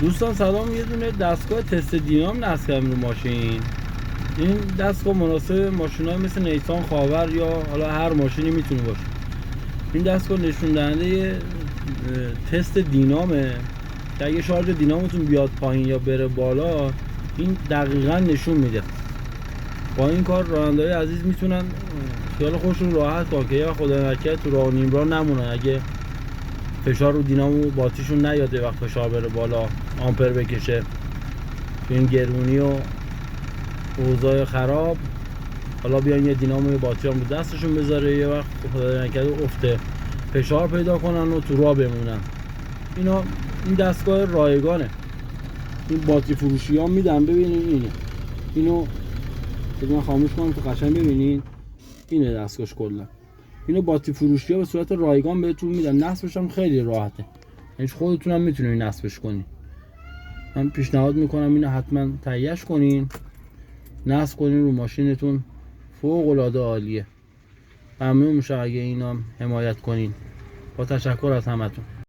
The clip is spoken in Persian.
دوستان سلام، یه دونه دستگاه تست دینام نصب کردم رو ماشین. این دستگاه مناسب ماشین‌های مثل نیسان خاور یا حالا هر ماشینی میتونه باشه. این دستگاه نشون دهنده تست دینامه که اگه شارژ دینامتون بیاد پایین یا بره بالا، این دقیقاً نشون میده. با این کار راننده‌های عزیز میتونن خیال خودشون راحت کنن که یا خدا نکنه تو راه نیمراه نمونن. اگه فشار رو دینامو باتیشون نیاد وقت فشار بره بالا، آمپر بکشه تو این گرونی و اوضاع خراب، حالا بیان یه دینامو باتری هم رو دستشون بذاره، یه وقت خدا نکرده افته فشار پیدا کنن و تو راه بمونن. این دستگاه رایگانه. این باتری فروشی ها میدن، ببینید اینو من خاموش کنم تو قشنگ ببینید. اینه دستگاهش کلا. اینو باتری فروشی ها به صورت رایگان بهتون میدن. نصبش هم خیلی راحته، یعنی خودتون هم میتونید نصبش کنین. من پیشنهاد میکنم اینو حتما تهیهش کنین، نصب کنین رو ماشینتون. فوق العاده عالیه. ممنون میشم اگه اینا هم حمایت کنین. با تشکر از همتون.